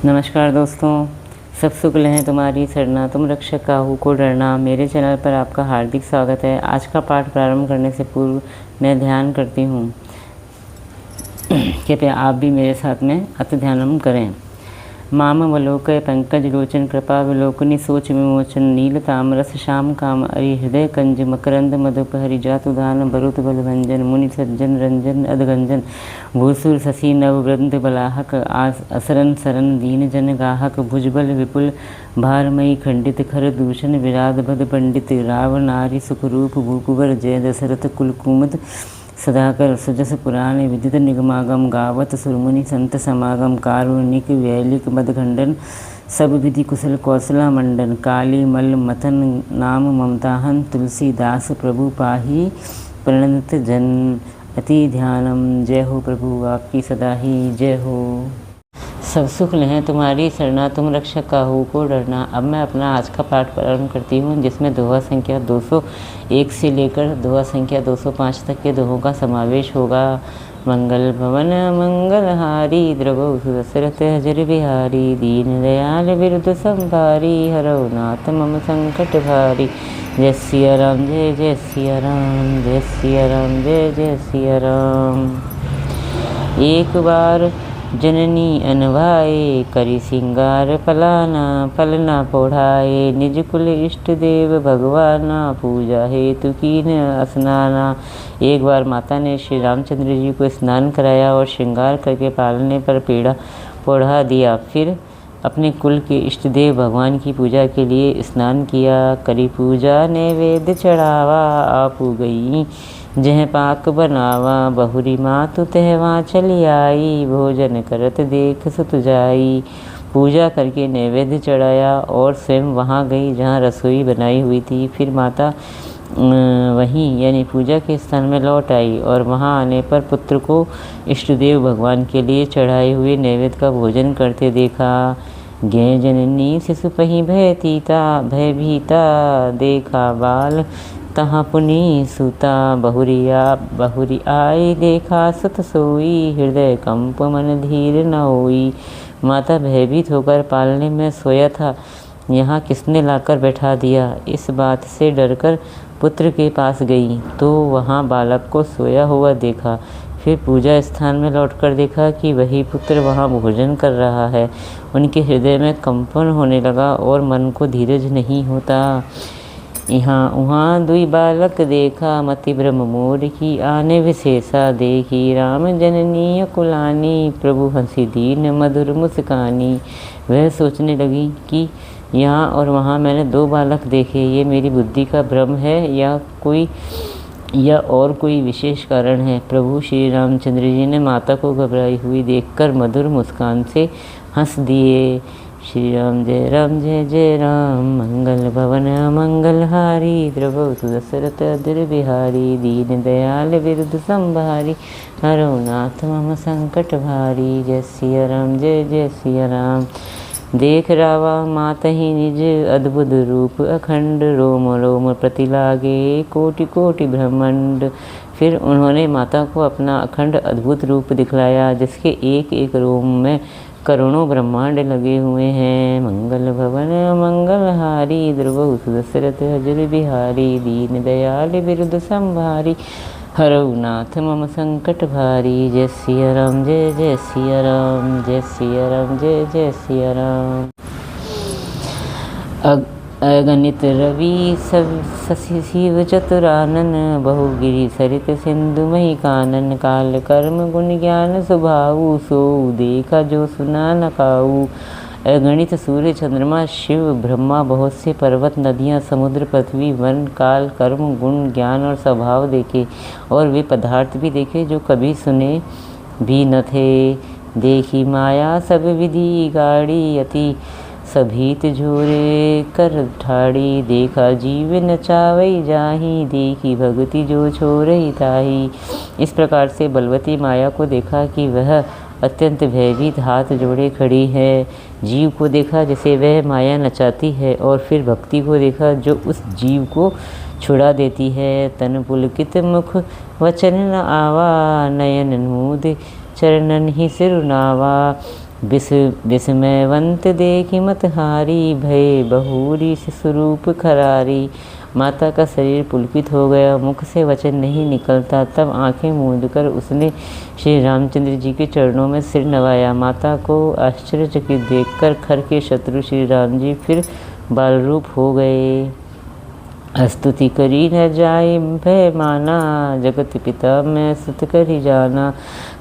नमस्कार दोस्तों, सब शुक्ल हैं तुम्हारी सरना, तुम रक्षक काहू को डरना। मेरे चैनल पर आपका हार्दिक स्वागत है। आज का पाठ प्रारंभ करने से पूर्व मैं ध्यान करती हूँ, कृपया आप भी मेरे साथ में अति ध्यानम करें। मामवलोकय पंकज लोचन कृपा विलोकनी सोच विमोचन नील तामरस श्याम काम अरि हृदय कंज मकरंद मधुपहरि जातुदान बरुत बलभंजन मुनि सज्जन रंजन अधगंजन भूसुर शशि नववृंद बलाहक असरन सरन दीन जन गाहक भुजबल विपुल भारमयी खंडित खर दूषण विराध भद पंडित राव नारी सुखरूप भूकुवर जय दशरथ कुलकुमद सदाकर सुजस पुराण विदित निगमागम गावत सुरमुनि संत समागम कारुणिक वैलिक मदखंडन सब विधि कुशल कौशला मंडन काली मल मथन नाम ममताहन तुलसीदास प्रभु पाही प्रणत जन अति ध्यानम। जय हो प्रभु, आपकी सदा ही जय हो। सब सुख हैं तुम्हारी सरना, तुम रक्षक काहू को डरना। अब मैं अपना आज का पाठ प्रारंभ करती हूँ, जिसमें दोहा संख्या 201 से लेकर दोहा संख्या 205 तक के दोहों का समावेश होगा। मंगल भवन मंगलहारी द्रवौ सुदशरथ हजर बिहारी दीन दयाल बिरुद संभारी हरौ नाथ मम संकट भारी। जय सिया राम, जय जय सिया राम, जय सिया राम, जय जय सिया राम। एक बार जननी अनभाए करी सिंगार पलाना पलना पोढ़ाए निज कुल इष्ट देव भगवाना पूजा हेतु कीन स्नाना। एक बार माता ने श्री रामचंद्र जी को स्नान कराया और श्रृंगार करके पालने पर पीड़ा पोढ़ा दिया। फिर अपने कुल के इष्ट देव भगवान की पूजा के लिए स्नान किया। करी पूजा नैवेद्य चढ़ावा आपू गई जह पाक बनावा बहुरी मातु तहवा चली आई भोजन करत देख सुत जाई। पूजा करके नैवेद्य चढ़ाया और स्वयं वहाँ गई जहाँ रसोई बनाई हुई थी। फिर माता वहीं यानी पूजा के स्थान में लौट आई और वहाँ आने पर पुत्र को इष्टदेव भगवान के लिए चढ़ाए हुए नैवेद्य का भोजन करते देखा। ज्ञ जननी शिशु पही भय भीता देखा बाल तहाँ पुनि सुता बहुरी आई देखा सुत सोई हृदय कंप मन धीर न होई। माता भयभीत होकर पालने में सोया था, यहाँ किसने लाकर बैठा दिया। इस बात से डरकर पुत्र के पास गई तो वहाँ बालक को सोया हुआ देखा। फिर पूजा स्थान में लौटकर देखा कि वही पुत्र वहाँ भोजन कर रहा है। उनके हृदय में कंपन होने लगा और मन को धीरज नहीं होता। यहाँ उहाँ दुई बालक देखा मति ब्रह्म मोर की आने विशेषा देखी। राम जननी कुलानी प्रभु हंसी दीन मधुर मुस्कानी। वह सोचने लगी कि यहाँ और वहाँ मैंने दो बालक देखे, ये मेरी बुद्धि का भ्रम है या और कोई विशेष कारण है। प्रभु श्री रामचंद्र जी ने माता को घबराई हुई देखकर मधुर मुस्कान से हंस दिए। श्री राम जय जय राम मंगल भवन मंगलहारी द्रवौ सुदशरथ अधर बिहारी दीन दयाल बिरुद संभारी हरौ नाथ मम संकट भारी। जय सिया राम, जय जय सिया राम। देख रावा मातहि निज अद्भुत रूप अखंड रोम रोम प्रति लागे कोटि कोटि ब्रह्मांड। फिर उन्होंने माता को अपना अखंड अद्भुत रूप दिखलाया, जिसके एक एक रोम में करोड़ों ब्रह्मांड लगे हुए हैं। मंगल भवन मंगलहारी द्रवौ सुदशरथ हजर बिहारी दीन दयाल बिरुद संभारी हरौ नाथ मम संकट भारी। जय सिया राम, जय जय सिया राम, जय सिया राम, जय जय सिया राम। अगणित रवि शशि शिव चतुरानन बहुगिरि सरित सिंधु मही कानन काल कर्म गुण ज्ञान स्वभाव सो देखा जो सुना न काऊ। अगणित सूर्य चंद्रमा शिव ब्रह्मा बहुत से पर्वत नदियाँ समुद्र पृथ्वी वन काल कर्म गुण ज्ञान और स्वभाव देखे और वे पदार्थ भी देखे जो कभी सुने भी न थे। देखी माया सब विधि गाड़ी अति सभीत झोरे कर ठाड़ी। देखा जीव नचावई जाही देखी भगति जो छोरई ताही। इस प्रकार से बलवती माया को देखा कि वह अत्यंत भयभीत हाथ जोड़े खड़ी है। जीव को देखा जैसे वह माया नचाती है और फिर भक्ति को देखा जो उस जीव को छुड़ा देती है। तन पुलकित मुख वचन न आवा नयन मूद चरणन ही सिरुनावा। विस्मयवंत देखी मत हारी, भय बहुरी स्वरूप खरारी। माता का शरीर पुलकित हो गया, मुख से वचन नहीं निकलता। तब आंखें मूंदकर उसने श्री रामचंद्र जी के चरणों में सिर नवाया। माता को आश्चर्यचकित देखकर खर के शत्रु श्री राम जी फिर बालरूप हो गए। स्तुति करी न जाय भय माना, जगत पिता मैं सुत करी जाना।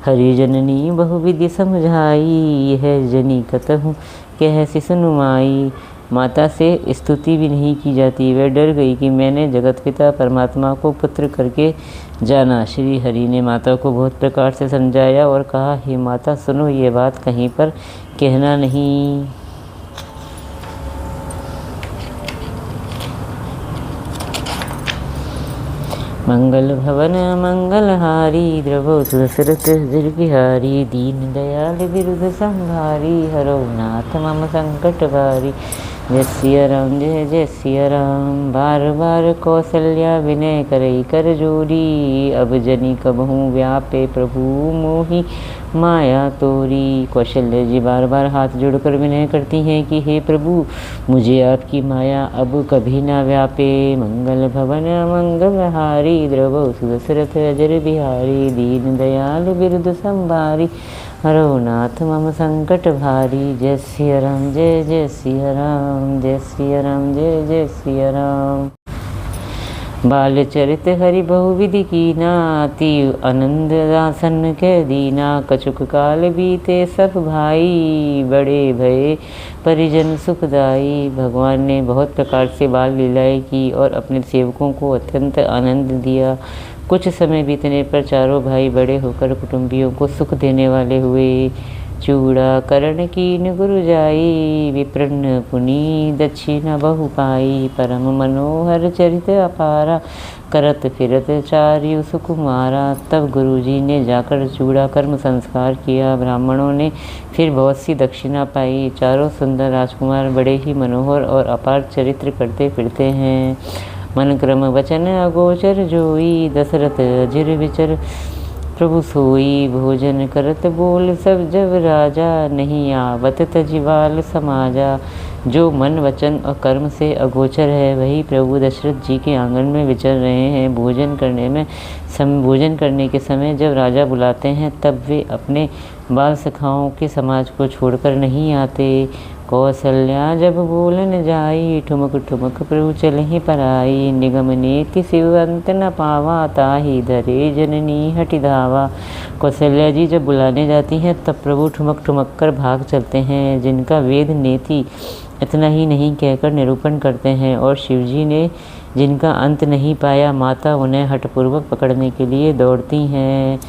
हरि जननी बहुविधि समझाई, यह जनी कतहु कह सुनुमाई। माता से स्तुति भी नहीं की जाती। वह डर गई कि मैंने जगत पिता परमात्मा को पुत्र करके जाना। श्री हरि ने माता को बहुत प्रकार से समझाया और कहा, हे माता सुनो, ये बात कहीं पर कहना नहीं। मंगल भवन मंगलहारी, द्रवो सुदशरथ जर बिहारी। दीन दयाल बिरुद संभारी, हरो नाथ मम संकट भारी। जय सिया राम जय जय सिया राम। बार बार कौशल्या विनय करई कर जोरी, अब जनी कबहूँ व्यापे प्रभु मोहि माया तोरी। कौशल्या जी बार बार हाथ जोड़कर विनय करती हैं कि हे प्रभु, मुझे आपकी माया अब कभी ना व्यापे। मंगल भवन मंगलहारी, द्रवो सुदशरथ अजर बिहारी। दीन दयाल बिरुद संभारी, हरो नाथ मम संकट भारी। जय सिया राम जय जय सिया राम, जय सिया राम जय जय सिया राम। बाल चरित हरि बहुविधि कीना, अति आनंद दासन के दीना। कछुक काल बीते सब भाई, बड़े भये परिजन सुखदाई। भगवान ने बहुत प्रकार से बाल लीलाएं की और अपने सेवकों को अत्यंत आनंद दिया। कुछ समय बीतने पर चारों भाई बड़े होकर कुटुंबियों को सुख देने वाले हुए। चूड़ा करण कीन गुरु जाई, विप्रन्न पुनि दक्षिणा बहु पाई। परम मनोहर चरित अपारा, करत फिरत चार्यु सुकुमारा। तब गुरुजी ने जाकर चूड़ा कर्म संस्कार किया। ब्राह्मणों ने फिर बहुत सी दक्षिणा पाई। चारों सुंदर राजकुमार बड़े ही मनोहर और अपार चरित्र करते फिरते हैं। मन क्रम वचन अगोचर जोई, दशरथ अजिर विचर प्रभु सोई। भोजन करत बोल सब जब राजा, नहीं आवत तजिवाल समाजा। जो मन वचन और कर्म से अगोचर है, वही प्रभु दशरथ जी के आंगन में विचर रहे हैं। भोजन करने के समय जब राजा बुलाते हैं, तब वे अपने बाल सखाओं के समाज को छोड़कर नहीं आते। कौशल्या जब बोलन जाई, ठुमक ठुमक प्रभु चलहि पराई। निगम नीति शिव अंत न पावा, ताहि धरे जननी हटि धावा। कौशल्या जी जब बुलाने जाती हैं, तब प्रभु ठुमक ठुमक कर भाग चलते हैं। जिनका वेद नेति इतना ही नहीं कहकर निरूपण करते हैं, और शिवजी ने जिनका अंत नहीं पाया, माता उन्हें हठपूर्वक पकड़ने के लिए दौड़ती हैं।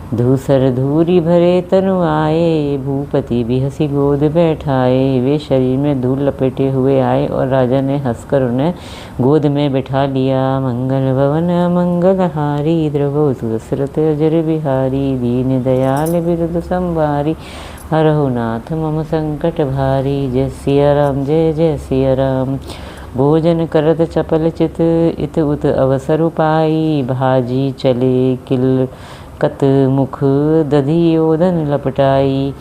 धूसर धूरी भरे तनु आए, भूपति भी हंसी गोद बैठाए। वे शरीर में धूल लपेटे हुए आए और राजा ने हंसकर उन्हें गोद में बिठा लिया। मंगल भवन मंगलहारी, द्रवो सुदशरथ अजर बिहारी। दीन दयाल बिरुद संभारी, हरहु नाथ मम संकट भारी। जय सिया राम जय जय सिया राम। भोजन करत चपल चित, इत उत अवसर पाई। भाजी चले किल कत मुख, दधी ओदन लपटाई।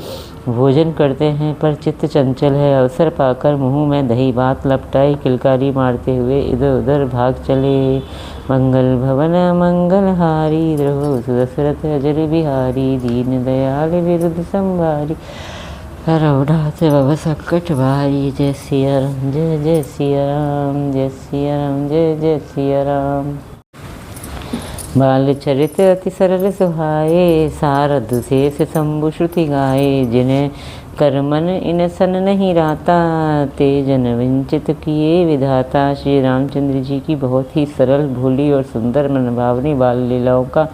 भोजन करते हैं पर चित्त चंचल है, अवसर पाकर मुँह में दही भात लपटाई किलकारी मारते हुए इधर उधर भाग चले। मंगल भवन मंगलहारी, द्रवो सुदशरथ अजर बिहारी। दीन दयाल बिरुद संभारी, हरौ नाथ मम संकट भारी। जय सिया राम जय जय सिया राम, जय सिया राम जय जय सिया राम। बाल चरित अति सरल सुहाए, सारद शेष शंभु श्रुति गाए। जिन्हें कर मन इन सन नहीं राता, ते जन विंचित किए विधाता। श्री रामचंद्र जी की बहुत ही सरल, भोली और सुंदर मनभावनी बाल लीलाओं का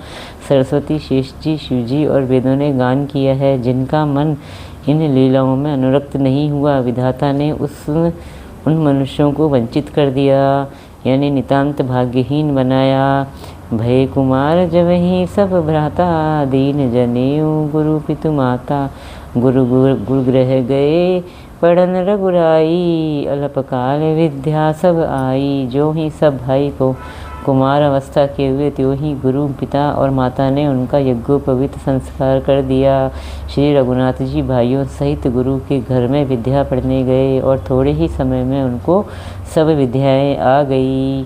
सरस्वती, शेष जी, शिव जी और वेदों ने गान किया है। जिनका मन इन लीलाओं में अनुरक्त नहीं हुआ, विधाता ने उन मनुष्यों को वंचित कर दिया, यानी नितांत भाग्यहीन बनाया। भय कुमार जब ही सब भ्राता, दीन जनेऊ गुरु पितु माता। गुरु ग्रह गए पढ़न रघुराई, अल्पकाल विद्या सब आई। जो ही सब भाई को कुमार अवस्था के हुए त्यों ही गुरु, पिता और माता ने उनका यज्ञोपवीत संस्कार कर दिया। श्री रघुनाथ जी भाइयों सहित गुरु के घर में विद्या पढ़ने गए और थोड़े ही समय में उनको सब विद्याएं आ गई।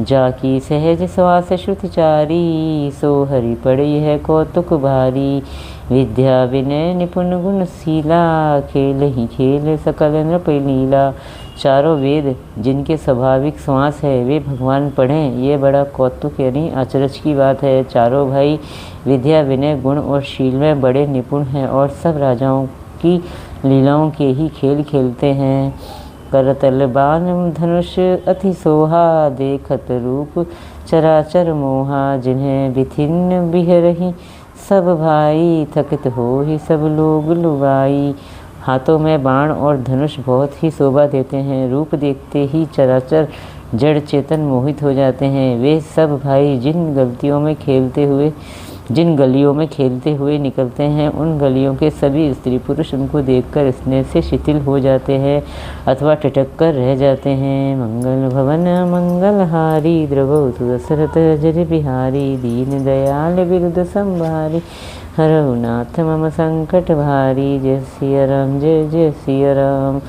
जाकी सहज श्वास श्रुति चारी, सो हरि पड़ी है कौतुक भारी। विद्या विनय निपुण गुणशीला, खेल ही खेल सकल नृप लीला। चारों वेद जिनके स्वाभाविक श्वास है वे भगवान पढ़ें, ये बड़ा कौतुक यानी अचरज की बात है। चारों भाई विद्या विनय गुण और शील में बड़े निपुण हैं और सब राजाओं की लीलाओं के ही खेल खेलते हैं। करतल बाण धनुष अति सोहा, देखत रूप चराचर मोहा। जिन्हें बिथिन बिहरही सब भाई, थकित हो ही सब लोग लुभाई। हाथों में बाण और धनुष बहुत ही शोभा देते हैं। रूप देखते ही चराचर जड़ चेतन मोहित हो जाते हैं। वे सब भाई जिन गलियों में खेलते हुए निकलते हैं, उन गलियों के सभी स्त्री पुरुष उनको देखकर स्नेह से शिथिल हो जाते हैं अथवा टिटक कर रह जाते हैं। मंगल भवन मंगलहारी, द्रवतु दशरथ जय बिहारी। दीन दयाल बिरुद संभारी, हरहु नाथ मम संकट भारी। जय सिया राम जय जय सिया राम।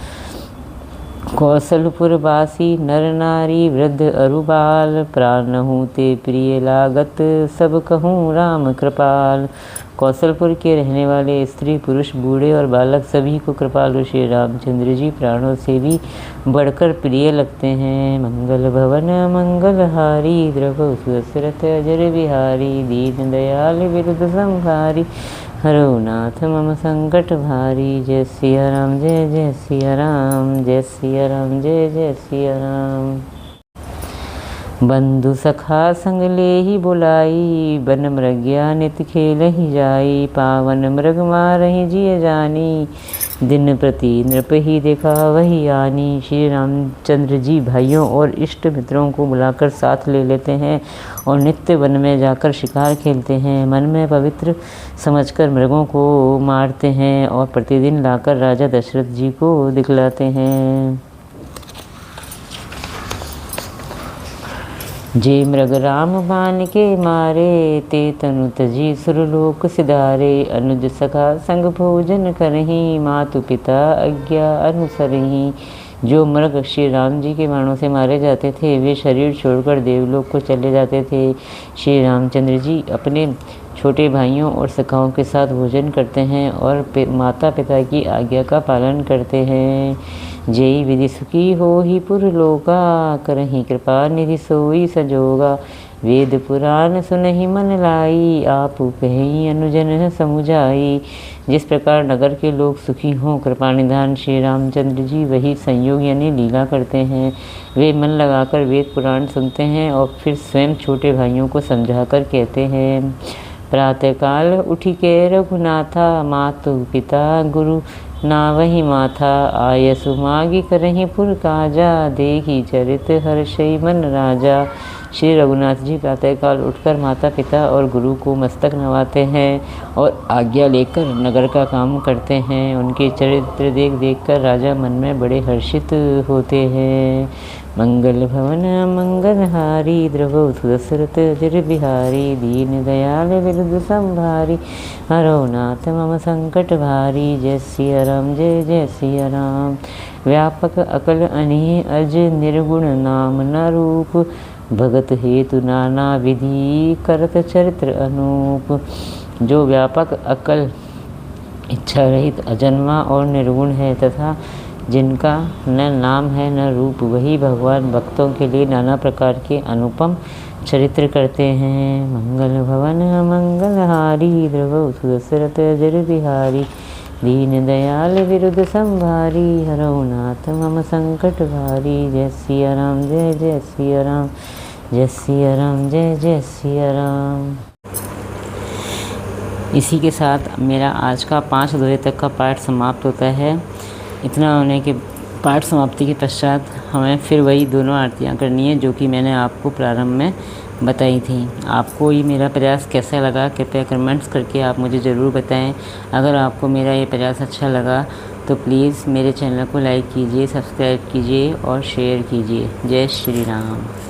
कौशलपुरवासी नर नारी, वृद्ध अरु बाल। प्राणहु ते प्रिय लागत, सब कहूँ राम कृपाल। कौशलपुर के रहने वाले स्त्री पुरुष बूढ़े और बालक सभी को कृपालु श्री रामचंद्र जी प्राणों से भी बढ़कर प्रिय लगते हैं। मंगल भवन मंगलहारी, द्रवतु दशरथ अजर बिहारी। दीन दयाल बिरुद संभारी, हरहु नाथ मम संकट भारी। जय सिया राम जय जय सिया राम। जय सिया राम जय जय सिया राम। बंधु सखा संग ले ही बुलाई, बन मृग्या नित खेल ही जाई। पावन मृग मारहि जिय जानी, दिन प्रति नृप ही देखा वही आनी। श्री रामचंद्र जी भाइयों और इष्ट मित्रों को बुलाकर साथ ले लेते हैं और नित्य वन में जाकर शिकार खेलते हैं। मन में पवित्र समझकर मृगों को मारते हैं और प्रतिदिन लाकर राजा दशरथ जी को दिखलाते हैं। जे मृग राम बाण के मारे, ते तनु तजी सुरलोक सिधारे। अनुज सखा संग भोजन करही, मातु पिता आज्ञा अनुसरही। जो मृग श्री राम जी के बाणों से मारे जाते थे वे शरीर छोड़कर देवलोक को चले जाते थे। श्री रामचंद्र जी अपने छोटे भाइयों और सखाओं के साथ भोजन करते हैं और माता पिता की आज्ञा का पालन करते हैं। जय विधि सुखी हो ही पुरलोका, करही कृपा निधि सोई संजोगा। वेद पुराण सुनहि मन लाई, आपु कहि अनुजन समुझाई। जिस प्रकार नगर के लोग सुखी हों कृपा निधान श्री रामचंद्र जी वही संयोग यानी लीला करते हैं। वे मन लगाकर वेद पुराण सुनते हैं और फिर स्वयं छोटे भाइयों को समझाकर कहते हैं। प्रातःकाल उठी के रघुनाथा, मातु पिता गुरु नावहि माथा। आयसु मागी करहि पुर काजा, देखी चरित हर्षई मन राजा। श्री रघुनाथ जी प्रातःकाल उठकर माता पिता और गुरु को मस्तक नवाते हैं और आज्ञा लेकर नगर का काम करते हैं। उनके चरित्र देख देखकर राजा मन में बड़े हर्षित होते हैं। मंगल भवन मंगलहारी, द्रवतु दशरथ अजर बिहारी। दीन दयाल बिरुद संभारी, हरहु नाथ मम संकट भारी। जय सिया राम जय जय सिया राम। व्यापक अकल अनेह अज, निर्गुण नाम न रूप। भगत हेतु नाना विधि, करत चरित्र अनूप। जो व्यापक अकल इच्छा रहित अजन्मा और निर्गुण है तथा जिनका न नाम है न रूप, वही भगवान भक्तों के लिए नाना प्रकार के अनुपम चरित्र करते हैं। मंगल भवन मंगलहारी, द्रवतु दशरथ अजर बिहारी। दीन दयाल बिरुद संभारी, हरहु नाथ मम संकट भारी। जय सिया राम जय जय सिया राम। जय सिया राम जय जय सिया राम। इसी के साथ मेरा आज का 5 अध्याय तक का पाठ समाप्त होता है। इतना होने के पाठ समाप्ति के पश्चात हमें फिर वही दोनों आरतियाँ करनी है जो कि मैंने आपको प्रारंभ में बताई थी। आपको ये मेरा प्रयास कैसा लगा कृपया कमेंट्स करके आप मुझे ज़रूर बताएं। अगर आपको मेरा ये प्रयास अच्छा लगा तो प्लीज़ मेरे चैनल को लाइक कीजिए, सब्सक्राइब कीजिए और शेयर कीजिए। जय श्री राम।